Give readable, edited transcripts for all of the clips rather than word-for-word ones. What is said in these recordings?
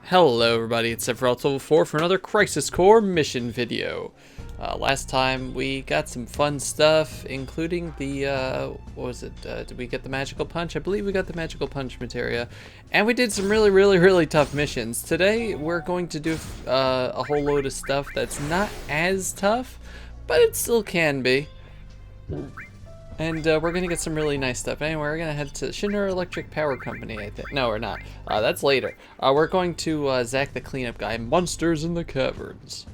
Hello everybody, it's Sephiroth Level 4 for another Crisis Core mission video. Last time we got some fun stuff, including the, what was it, did we get the Magical Punch? I believe we got the Magical Punch materia. And we did some really tough missions. Today we're going to do a whole load of stuff that's not as tough, but it still can be. And we're going to get some really nice stuff. Anyway, we're going to head to Shinra Electric Power Company, I think. No, we're not. That's later. We're going to Zack the cleanup guy, Monsters in the Caverns.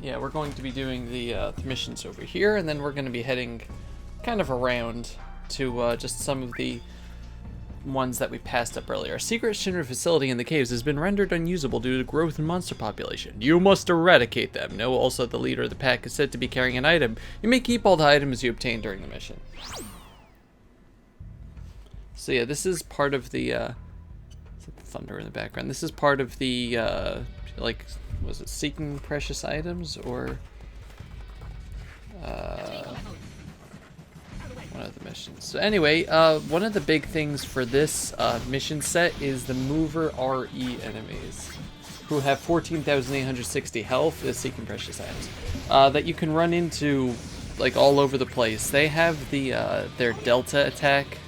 Yeah, we're going to be doing the missions over here, and then we're going to be heading kind of around to just some of the ones that we passed up earlier. A secret Shinra facility in the caves has been rendered unusable due to growth in monster population. You must eradicate them. Know also the leader of the pack is said to be carrying an item. You may keep all the items you obtain during the mission. So yeah, this is part of the, is it the thunder in the background? This is part of the, like, was it seeking precious items, or, one of the missions. So anyway, one of the big things for this mission set is the Mover RE enemies, who have 14,860 health as seeking precious items, that you can run into like all over the place. They have the their Delta attack,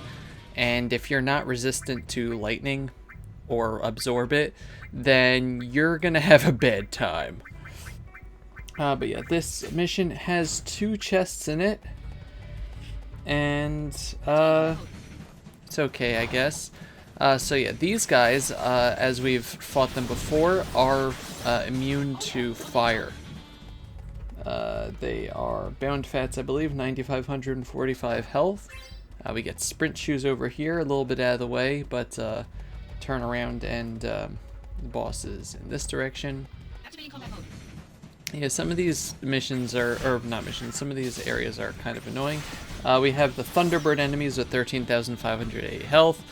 and if you're not resistant to lightning or absorb it, then you're gonna have a bad time. But yeah, this mission has 2 chests in it. And it's okay, I guess. So yeah, these guys, as we've fought them before, are immune to fire. They are bound fats, I believe, 9,545 health. We get sprint shoes over here, a little bit out of the way, but turn around and the boss is in this direction. Yeah, some of these missions or not missions, some of these areas are kind of annoying. We have the Thunderbird enemies with 13,580 health.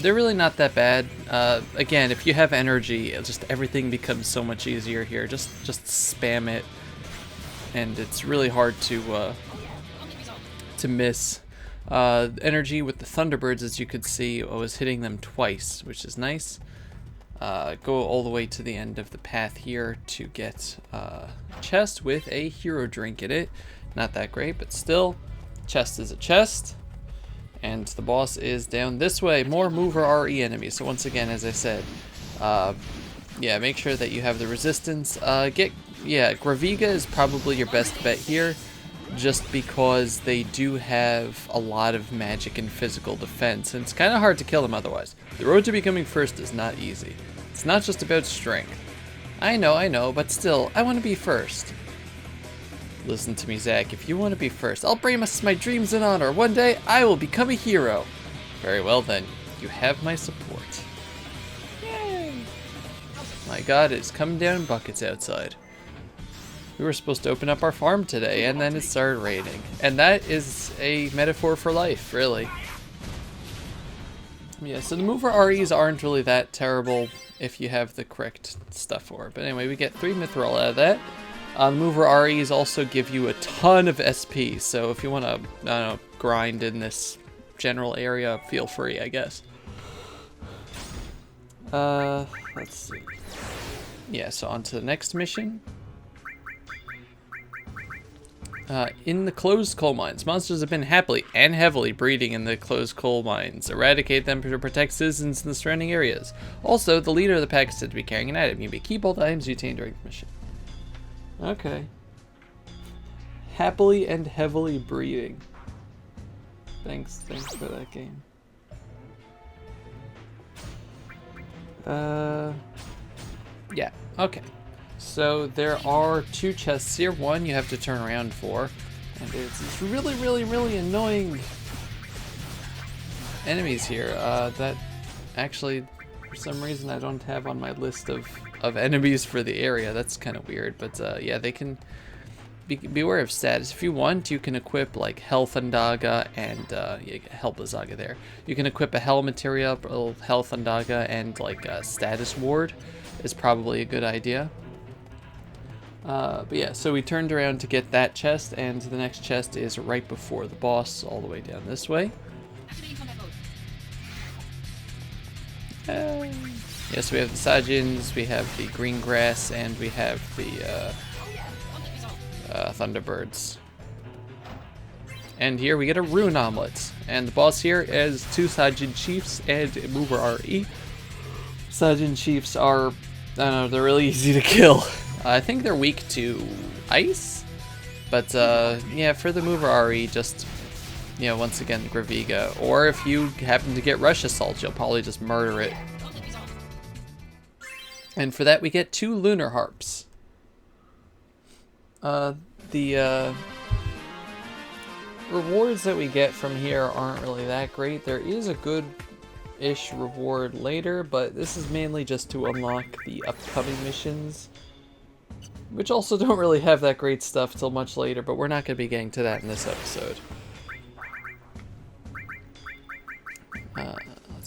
They're really not that bad. Again, if you have energy, just everything becomes so much easier here. Just spam it, and it's really hard to miss. Energy with the Thunderbirds, as you could see, was hitting them twice, which is nice. Go all the way to the end of the path here to get a chest with a hero drink in it. Not that great, but still, chest is a chest. And the boss is down this way. More Mover RE enemies. So once again, as I said, yeah, make sure that you have the resistance. Graviga is probably your best bet here, just because they do have a lot of magic and physical defense, and it's kind of hard to kill them otherwise. The road to becoming first is not easy. It's not just about strength. I know, but still, I want to be first. Listen to me, Zack. If you want to be first, I'll bring us my dreams in honor. One day, I will become a hero. Very well then. You have my support. Yay! My God, it's coming down in buckets outside. We were supposed to open up our farm today, and then it started raining. And that is a metaphor for life, really. Yeah, so the Mover REs aren't really that terrible if you have the correct stuff for it. But anyway, we get 3 Mithril out of that. The Mover REs also give you a ton of SP, so if you want to, I don't know, grind in this general area, feel free, I guess. Let's see. Yeah, so on to the next mission. In the closed coal mines, monsters have been happily and heavily breeding in the closed coal mines. Eradicate them to protect citizens in the surrounding areas. Also, the leader of the pack is said to be carrying an item. You may keep all the items you obtain during the mission. Okay. Happily and heavily breeding. Thanks for that game. Yeah, okay. So there are 2 chests here. One you have to turn around for, and it's these really annoying enemies here that actually for some reason I don't have on my list of enemies for the area. That's kind of weird, but yeah, they can beware of status. If you want, you can equip like Health Andaga and Help Azaga there. You can equip a Hell Materia, Health Andaga, and like a Status Ward is probably a good idea. But yeah, so we turned around to get that chest, and the next chest is right before the boss, all the way down this way. Yes, we have the Saiyajins, we have the green grass, and we have the Thunderbirds. And here we get a Rune Omelet. And the boss here is 2 Saiyajin Chiefs and a Mover RE. Saiyajin Chiefs are, I don't know, they're really easy to kill. I think they're weak to ice. But yeah, for the Mover RE, just, you know, once again, Graviga. Or if you happen to get Rush Assault, you'll probably just murder it. And for that, we get 2 Lunar Harps. The rewards that we get from here aren't really that great. There is a good-ish reward later, but this is mainly just to unlock the upcoming missions, which also don't really have that great stuff till much later, but we're not going to be getting to that in this episode.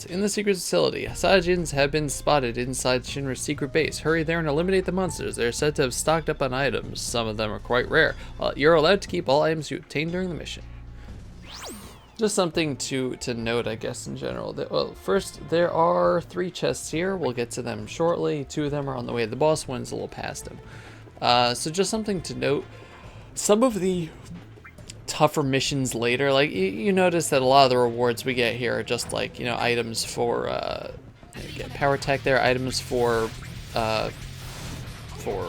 In the secret facility, Saiyajins have been spotted inside Shinra's secret base. Hurry there and eliminate the monsters. They are said to have stocked up on items. Some of them are quite rare. You're allowed to keep all items you obtain during the mission. Just something to note, I guess, in general. Well, first, there are 3 chests here. We'll get to them shortly. 2 of them are on the way to the boss. One's a little past them. So just something to note. Some of the tougher missions later, like you notice that a lot of the rewards we get here are just like, you know, items for get power tech there, items for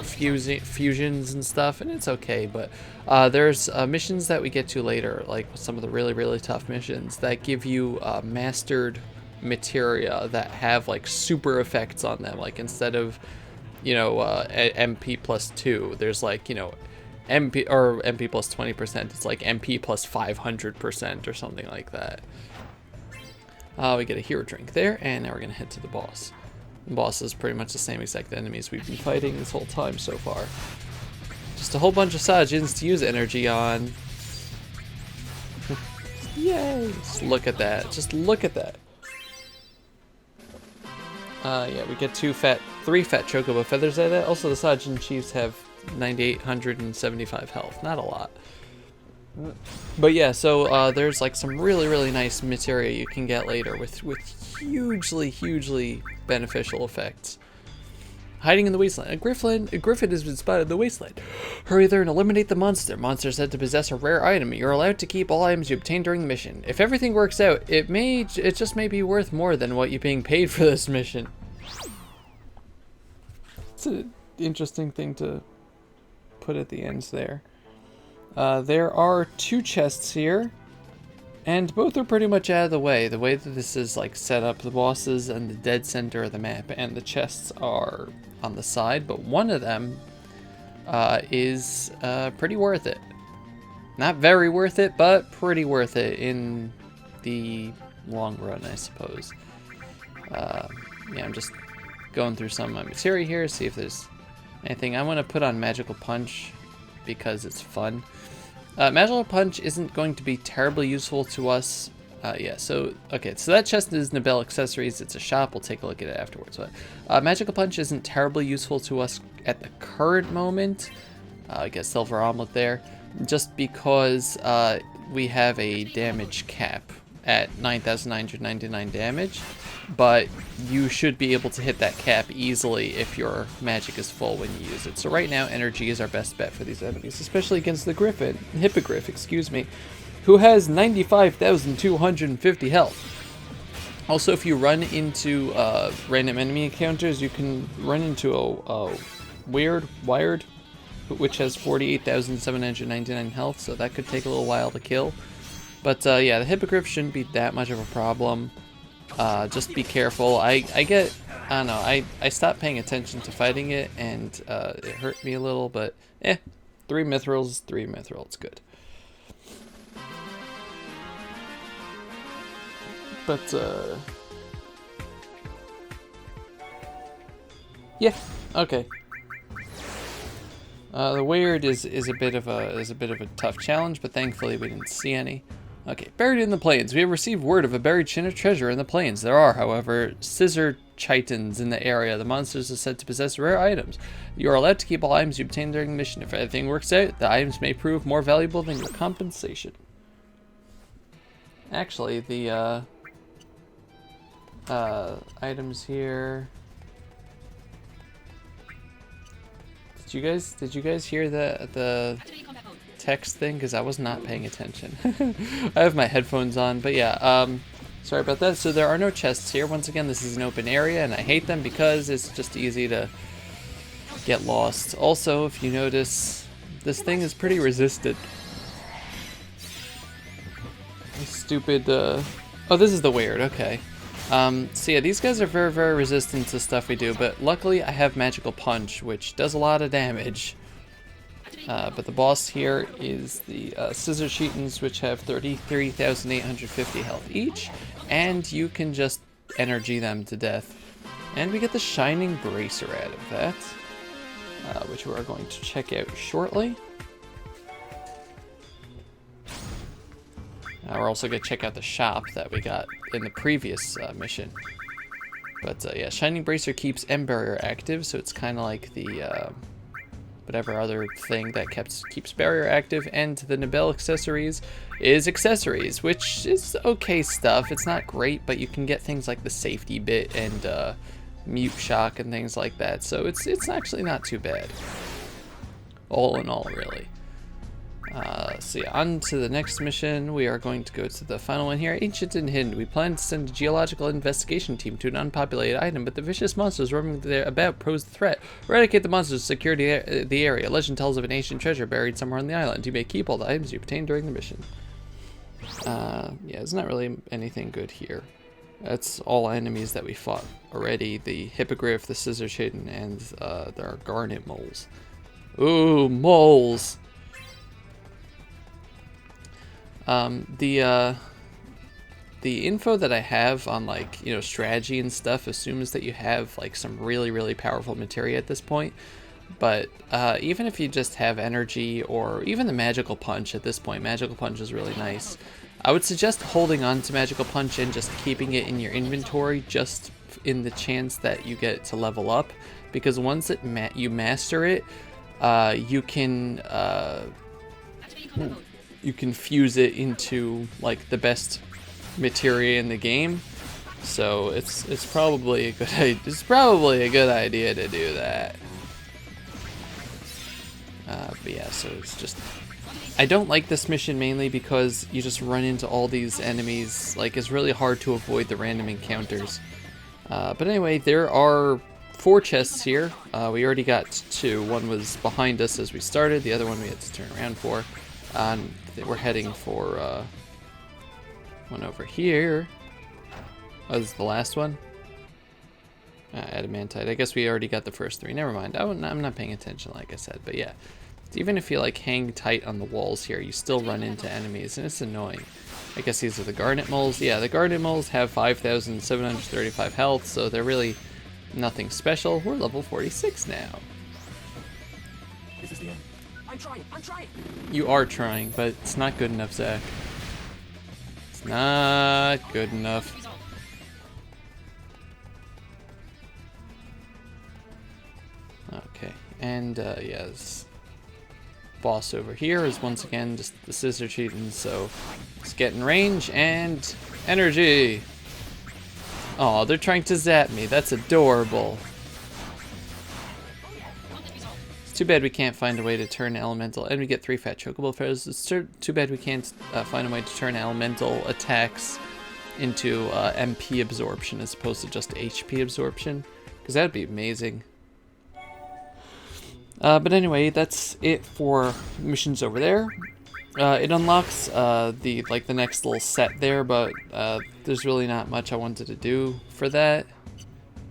fusions and stuff, and it's okay, but there's missions that we get to later, like some of the really tough missions that give you mastered materia that have like super effects on them, like instead of, you know, MP plus 2, there's like, you know, MP plus 20%, it's like MP plus 500% or something like that. We get a hero drink there, and now we're gonna head to the boss. The boss is pretty much the same exact enemies we've been fighting this whole time so far. Just a whole bunch of Saiyajins to use energy on. Yay! Just look at that. Just look at that. Yeah, we get 3 fat chocobo feathers out of that. Also, the Saiyajin Chiefs have 9,875 health. Not a lot. But yeah, so there's like some really nice materia you can get later with hugely beneficial effects. Hiding in the wasteland. A griffin has been spotted in the wasteland. Hurry there and eliminate the monster. Monster is said to possess a rare item. You're allowed to keep all items you obtain during the mission. If everything works out, it just may be worth more than what you're being paid for this mission. It's an interesting thing to put at the ends there. There are 2 chests here, and both are pretty much out of the way. The way that this is like set up, the bosses and the dead center of the map, and the chests are on the side, but one of them is pretty worth it. Not very worth it, but pretty worth it in the long run, I suppose. Yeah, I'm just going through some of my materia here, see if there's anything. I want to put on Magical Punch because it's fun. Magical Punch isn't going to be terribly useful to us. Yeah, so, okay, so that chest is Nobel Accessories. It's a shop. We'll take a look at it afterwards. But Magical Punch isn't terribly useful to us at the current moment. I guess Silver Omelet there. Just because we have a damage cap at 9,999 damage. But you should be able to hit that cap easily if your magic is full when you use it. So right now, energy is our best bet for these enemies, especially against the Hippogriff, excuse me, who has 95,250 health. Also, if you run into random enemy encounters, you can run into a Wired, which has 48,799 health, so that could take a little while to kill. But yeah, the Hippogriff shouldn't be that much of a problem. Just be careful. I don't know, I stopped paying attention to fighting it, and it hurt me a little, but 3 Mithrils is 3 Mithril, it's good. But yeah, okay. The Weird is a bit of a tough challenge, but thankfully we didn't see any. Okay, buried in the plains. We have received word of a buried Shinra treasure in the plains. There are, however, scissor chitons in the area. The monsters are said to possess rare items. You are allowed to keep all items you obtain during the mission. If anything works out, the items may prove more valuable than your compensation. Actually, the items here... Did you guys hear the text thing? Because I was not paying attention. I have my headphones on, but yeah. Sorry about that. So there are no chests here. Once again, this is an open area, and I hate them because it's just easy to get lost. Also, if you notice, this thing is pretty resistant. Stupid. Oh, this is the weird. Okay. So yeah, these guys are very, very resistant to stuff we do, but luckily I have Magical Punch, which does a lot of damage. But the boss here is the Scissor Cheetons, which have 33,850 health each, and you can just energy them to death. And we get the Shining Bracer out of that, which we are going to check out shortly. We're also going to check out the shop that we got in the previous mission. But yeah, Shining Bracer keeps M Barrier active, so it's kind of like the whatever other thing that keeps Barrier active. And the Nibel accessories is accessories, which is okay stuff. It's not great, but you can get things like the safety bit and mute shock and things like that. So it's actually not too bad. All in all, really. So yeah, on to the next mission. We are going to go to the final one here. Ancient and Hidden. We plan to send a geological investigation team to an unpopulated item, but the vicious monsters roaming there about pose the threat. Eradicate the monsters, secure the area. Legend tells of an ancient treasure buried somewhere on the island. You may keep all the items you obtain during the mission. Yeah, there's not really anything good here. That's all enemies that we fought already. The Hippogriff, the Scissor Cheeton, and there are Garnet Moles. Ooh, moles! The info that I have on, like, you know, strategy and stuff assumes that you have like some really, really powerful materia at this point. But even if you just have energy or even the Magical Punch at this point, Magical Punch is really nice. I would suggest holding on to Magical Punch and just keeping it in your inventory just in the chance that you get to level up, because once you master it, you can fuse it into like the best materia in the game. So it's probably a good idea to do that. But yeah, so it's just, I don't like this mission mainly because you just run into all these enemies. Like, it's really hard to avoid the random encounters. But anyway, there are 4 chests here. We already got 2. One was behind us as we started. The other one we had to turn around for. We're heading for one over here. Oh, this is the last one? Adamantite. I guess we already got the first 3. Never mind. I'm not paying attention, like I said. But yeah, even if you like hang tight on the walls here, you still run into enemies, and it's annoying. I guess these are the Garnet Moles. Yeah, the Garnet Moles have 5,735 health, so they're really nothing special. We're level 46 now. This is the end. I'm trying. You are trying, but it's not good enough, Zack. It's not good enough. Okay, and yeah, this boss over here is once again just the Scissor Cheeton, so let's get in range and energy. Oh, they're trying to zap me. That's adorable. It's too bad we can't find a way to turn elemental, and we get 3 fat chocobo feathers. It's too bad we can't find a way to turn elemental attacks into MP absorption as opposed to just HP absorption, because that'd be amazing. But anyway, that's it for missions over there. It unlocks the next little set there, but there's really not much I wanted to do for that.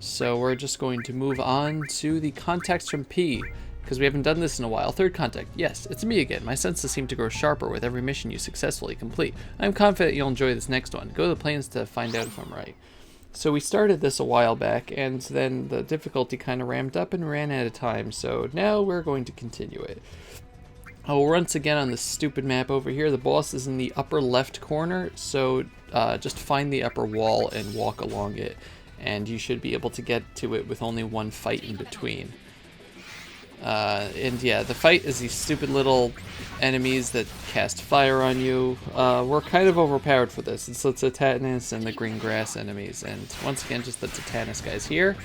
So we're just going to move on to the contacts from P, because we haven't done this in a while. 3rd contact. Yes, it's me again. My senses seem to grow sharper with every mission you successfully complete. I'm confident you'll enjoy this next one. Go to the plains to find out if I'm right. So we started this a while back, and then the difficulty kind of ramped up and ran out of time, so now we're going to continue it. Oh, once again on this stupid map over here, the boss is in the upper left corner, so just find the upper wall and walk along it, and you should be able to get to it with only 1 fight in between. And yeah, the fight is these stupid little enemies that cast fire on you. We're kind of overpowered for this. It's the Titanus and the green grass enemies. And once again, just the Titanus guys here.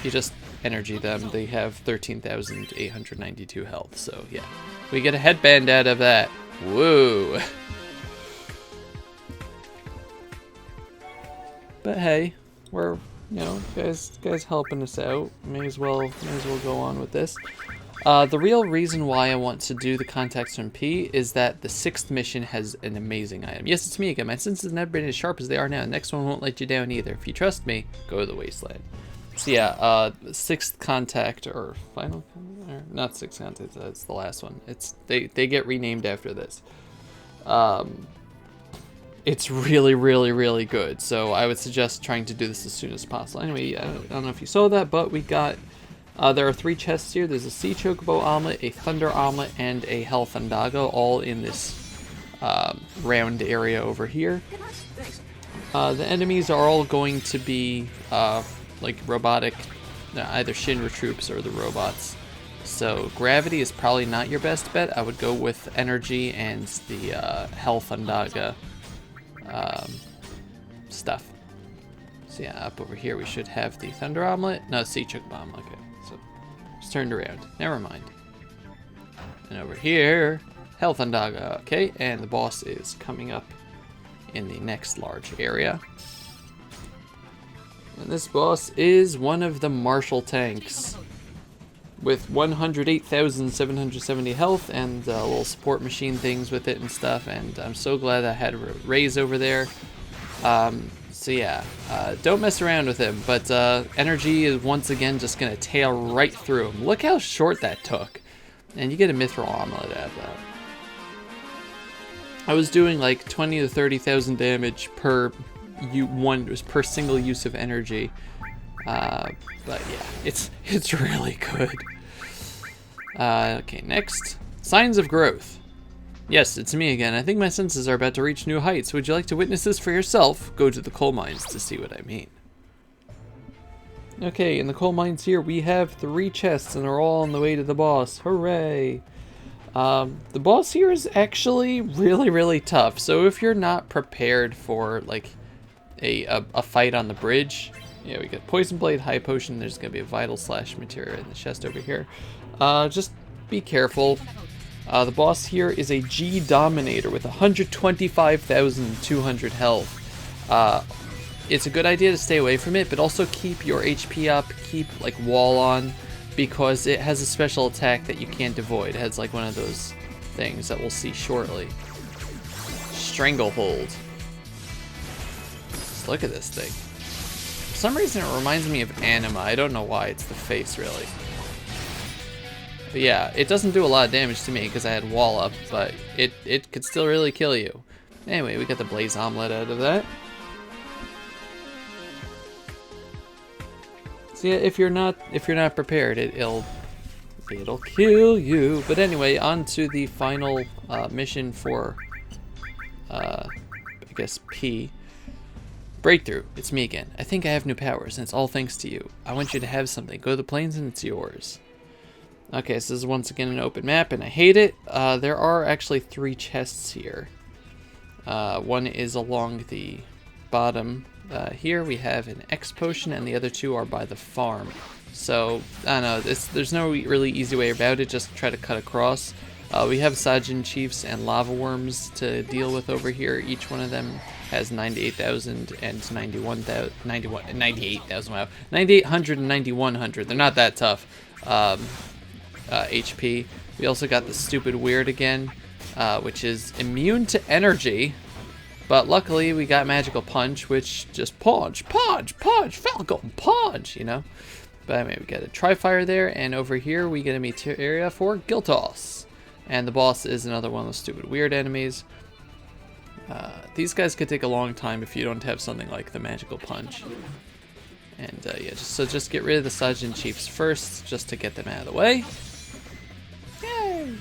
You just energy them, they have 13,892 health. So yeah, we get a headband out of that. Whoa. But hey, we're, you know, guys helping us out. May as well go on with this. The real reason why I want to do the contacts from P is that the 6th mission has an amazing item. Yes, it's me again. My senses have never been as sharp as they are now. The next one won't let you down either. If you trust me, go to the Wasteland. So yeah, 6th contact, or final contact, or not 6th contact, that's the last one. It's they get renamed after this. It's really, really, really good. So I would suggest trying to do this as soon as possible. Anyway, I don't know if you saw that, but we got, there are 3 chests here. There's a Sea Chocobo Omelet, a Thunder Omelet, and a Hell Fundago, all in this round area over here. The enemies are all going to be like robotic, either Shinra troops or the robots. So gravity is probably not your best bet. I would go with energy and the Hell Fundaga stuff. So yeah, up over here we should have the Thunder Omelet. No, Sea Chocobo Omelet. Okay, so it's turned around. Never mind. And over here, Hell Fundaga. Okay, and the boss is coming up in the next large area. And this boss is one of the Marshall tanks with 108,770 health and little support machine things with it and stuff. And I'm so glad I had Ray's over there. So yeah, don't mess around with him. But energy is once again just going to tail right through him. Look how short that took. And you get a mithril omelet out of that. I was doing like 20 to 30,000 damage per per single use of energy. But yeah, it's really good. Okay, next. Signs of growth. Yes, it's me again. I think my senses are about to reach new heights. Would you like to witness this for yourself? Go to the coal mines to see what I mean. Okay, in the coal mines here, we have 3 chests, and they're all on the way to the boss. Hooray! The boss here is actually really, really tough. So if you're not prepared for like a fight on the bridge, yeah, we got Poison Blade, High Potion. There's gonna be a Vital Slash material in the chest over here. Just be careful. The boss here is a G Dominator with 125,200 health. It's a good idea to stay away from it, but also keep your HP up, keep like wall on, because it has a special attack that you can't avoid. It has like one of those things that we'll see shortly. Stranglehold. Just look at this thing. For some reason it reminds me of Anima. I don't know why. It's the face, really. But yeah, it doesn't do a lot of damage to me because I had wall up, but it could still really kill you. Anyway, we got the Blaze Omelet out of that. So yeah, if you're not prepared, it'll kill you. But anyway, on to the final mission for I guess P. Breakthrough. It's me again. I think I have new powers, and it's all thanks to you. I want you to have something. Go to the plains, and it's yours. Okay, so this is once again an open map, and I hate it. There are actually 3 chests here. One is along the bottom. Here we have an X potion, and the other 2 are by the farm. So, I don't know, there's no really easy way about it, just try to cut across. We have Sajin Chiefs and Lava Worms to deal with over here. Each one of them has 98,000 and 98,000, wow. 9,800 and 9,100. They're not that tough. HP. We also got the stupid weird again, which is immune to energy. But luckily, we got Magical Punch, which just punch, Falcon, punch, you know? But anyway, we got a Tri-Fire there, and over here, we get a materia for Giltos. And the boss is another one of those stupid weird enemies. These guys could take a long time if you don't have something like the Magical Punch. And yeah, just get rid of the Sajin Chiefs first, just to get them out of the way. Yay!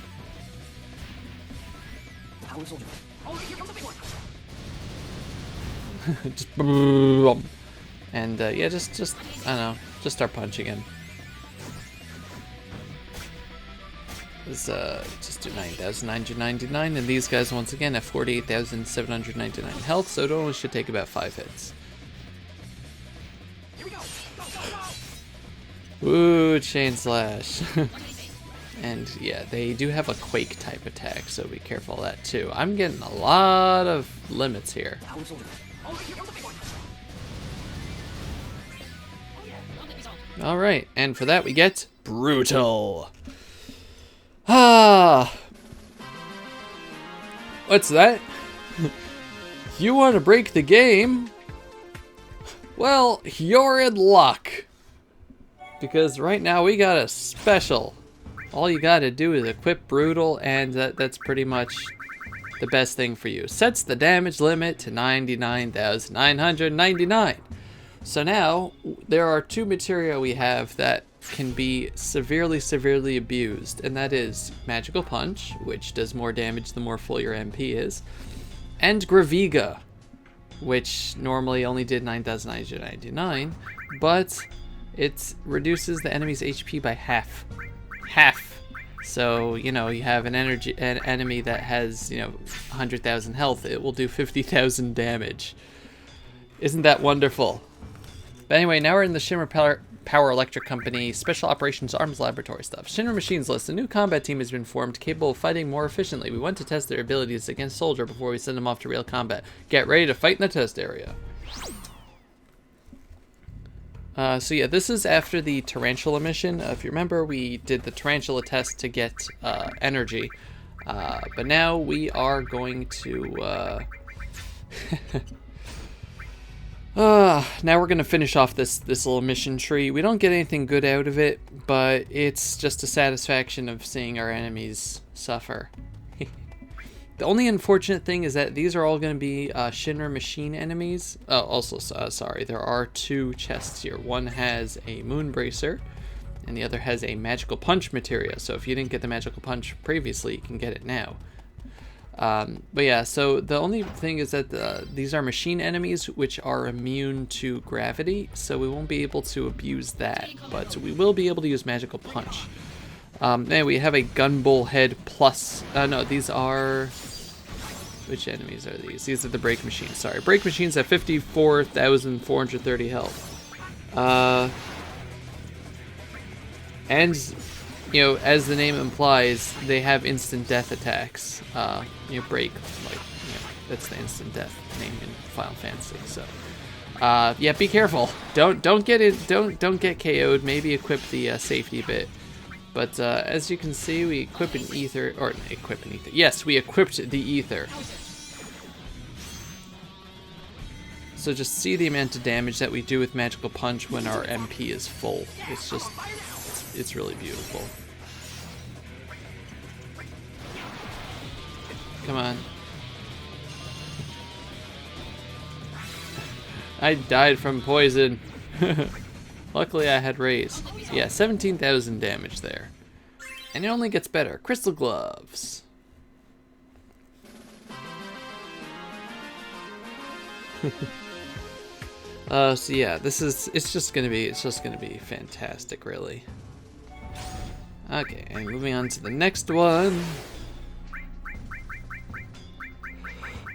Just boom. And yeah, just I don't know, just start punching him. Let's just do 9,999, and these guys once again have 48,799 health, so it only should take about 5 hits. Ooh, chain slash. And yeah, they do have a quake type attack, so be careful of that too. I'm getting a lot of limits here. Power soldier. Oh, here comes the big one. Alright, and for that we get brutal. Ah. What's that? You want to break the game? Well, you're in luck. Because right now we got a special. All you gotta do is equip Brutal, and that's pretty much the best thing for you. Sets the damage limit to 99,999. So now, there are two materia we have that can be severely abused, and that is Magical Punch, which does more damage the more full your MP is, and Graviga, which normally only did 9,999, but it reduces the enemy's HP by half. So, you know, you have an enemy that has, 100,000 health, it will do 50,000 damage. Isn't that wonderful? But anyway, now we're in the Shinra Power Electric Company Special Operations Arms Laboratory stuff. Shinra Machines list. A new combat team has been formed capable of fighting more efficiently. We want to test their abilities against Soldier before we send them off to real combat. Get ready to fight in the test area. So yeah, this is after the Tarantula mission. If you remember, we did the Tarantula test to get energy. But now we are going to... now we're going to finish off this little mission tree. We don't get anything good out of it, but it's just a satisfaction of seeing our enemies suffer. The only unfortunate thing is that these are all going to be Shinra machine enemies. Oh, also, sorry, there are two chests here. One has a Moonbracer, and the other has a Magical Punch materia. So if you didn't get the Magical Punch previously, you can get it now. But yeah, so the only thing is that these are machine enemies which are immune to gravity, so we won't be able to abuse that, but we will be able to use Magical Punch. Anyway, we have a Gunbull Head plus, no, these are, which enemies are these? These are the Break Machines, sorry. Break Machines have 54,430 health. And, as the name implies, they have instant death attacks. Break, that's the instant death name in Final Fantasy. So, yeah, be careful. Don't get it. Don't get KO'd. Maybe equip the safety bit. But as you can see, we equip an ether, or equip an ether. Yes, we equipped the ether. So just see the amount of damage that we do with Magical Punch when our MP is full. It's just, it's really beautiful. Come on. I died from poison. Luckily I had raise. Yeah, 17,000 damage there. And it only gets better. Crystal Gloves. So yeah, it's just gonna be fantastic, really. Okay, and moving on to the next one.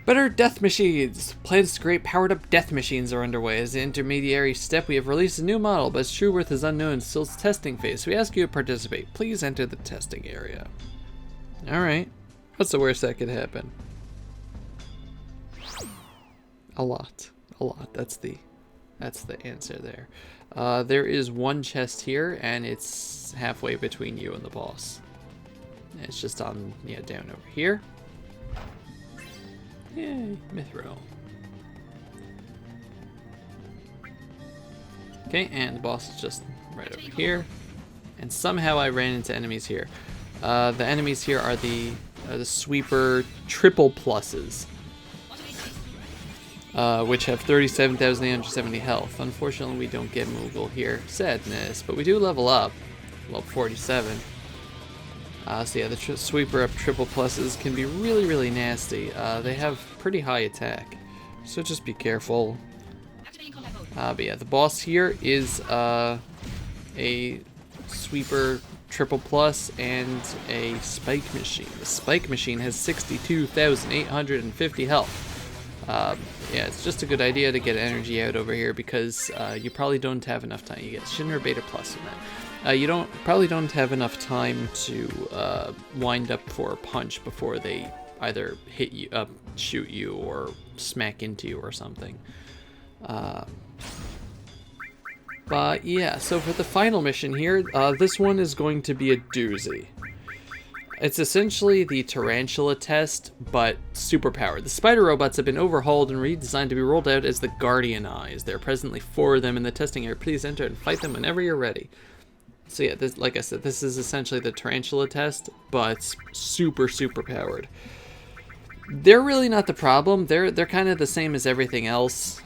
Better death machines! Plans to create powered-up death machines are underway. As an intermediary step, we have released a new model, but its true worth is unknown, still its testing phase, so we ask you to participate. Please enter the testing area. Alright. What's the worst that could happen? A lot. A lot. That's the answer there. There is one chest here, and it's halfway between you and the boss. It's just on, down over here. Yay, Mithril. Okay, and the boss is just right over here. And somehow I ran into enemies here. The enemies here are the sweeper triple pluses, which have 37,870 health. Unfortunately, we don't get Moogle here. Sadness, but we do level up. Level 47. So yeah, the sweeper up triple pluses can be really, really nasty. They have pretty high attack, so just be careful. But yeah, the boss here is a sweeper triple plus and a spike machine. The spike machine has 62,850 health. Yeah, it's just a good idea to get energy out over here because you probably don't have enough time. You get Shinra Beta Plus in that. You probably don't have enough time to wind up for a punch before they either hit you, shoot you, or smack into you or something. But yeah, so for the final mission here, this one is going to be a doozy. It's essentially the tarantula test, but superpowered. The spider robots have been overhauled and redesigned to be rolled out as the Guardian Eyes. There are presently 4 of them in the testing area. Please enter and fight them whenever you're ready. So yeah, this, like I said, this is essentially the tarantula test, but super powered. They're really not the problem. They're kind of the same as everything else.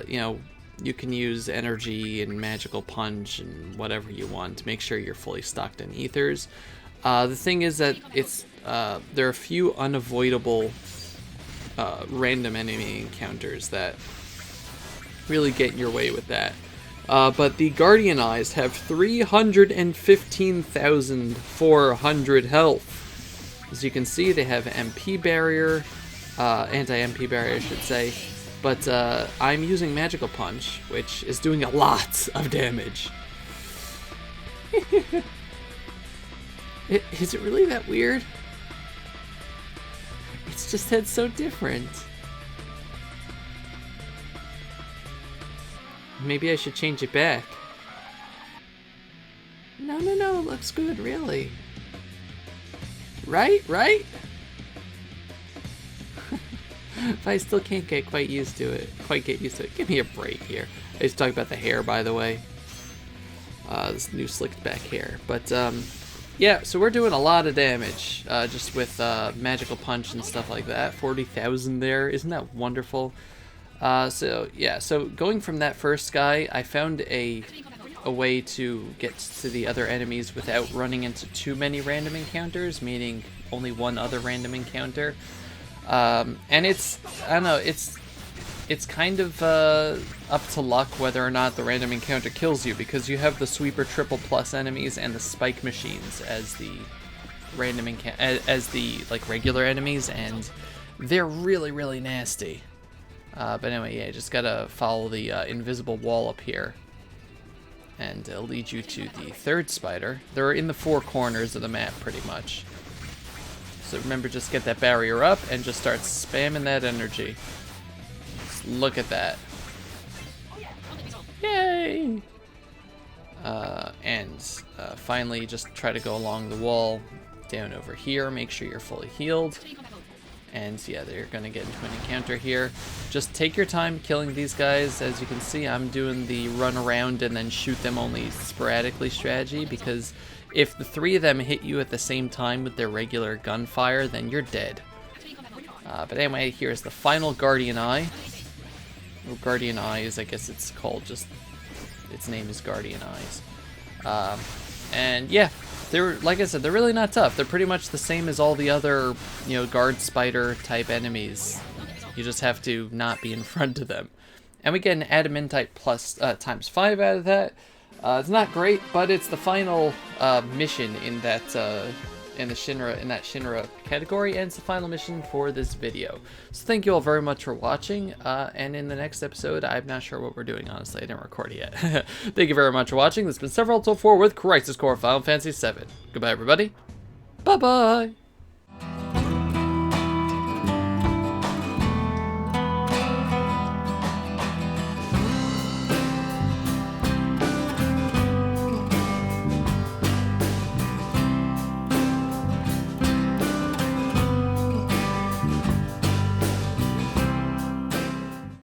You know, you can use energy and magical punch and whatever you want to make sure you're fully stocked in ethers. The thing is that it's there are a few unavoidable random enemy encounters that really get in your way with that. But the Guardian Eyes have 315,400 health. As you can see, they have MP barrier, anti-MP barrier, I should say. But I'm using Magical Punch, which is doing a lot of damage. Is it really that weird? It's just that so different. Maybe I should change it back. No, it looks good, really. Right? If I still can't get quite used to it, give me a break here. I used to talk about the hair, by the way. This new slicked back hair. But, yeah, so we're doing a lot of damage, just with Magical Punch and stuff like that. 40,000 there. Isn't that wonderful? So, yeah, so going from that first guy, I found a way to get to the other enemies without running into too many random encounters, meaning only one other random encounter. And it's, I don't know, it's kind of up to luck whether or not the random encounter kills you, because you have the Sweeper Triple Plus enemies and the Spike Machines as the random as the like regular enemies, and they're really nasty. But anyway, yeah, you just gotta follow the invisible wall up here, and it'll lead you to the third spider. They're in the 4 corners of the map, pretty much. So remember, just get that barrier up and just start spamming that energy. Just look at that. Yay! Finally, just try to go along the wall down over here. Make sure you're fully healed. And yeah, they're gonna get into an encounter here. Just take your time killing these guys. As you can see, I'm doing the run around and then shoot them only sporadically strategy, because if the 3 of them hit you at the same time with their regular gunfire, then you're dead. But anyway, here's the final Guardian Eye. Or Guardian Eyes, I guess it's called, just its name is Guardian Eyes. And yeah, they're, like I said, they're really not tough. They're pretty much the same as all the other, you know, guard spider type enemies. You just have to not be in front of them. And we get an adamantite plus times 5 out of that. It's not great, but it's the final mission in that in that Shinra category, and it's the final mission for this video. So thank you all very much for watching, and in the next episode, I'm not sure what we're doing, honestly. I didn't record it yet. Thank you very much for watching. This has been Several Till 4 with Crisis Core Final Fantasy VII. Goodbye, everybody. Bye-bye.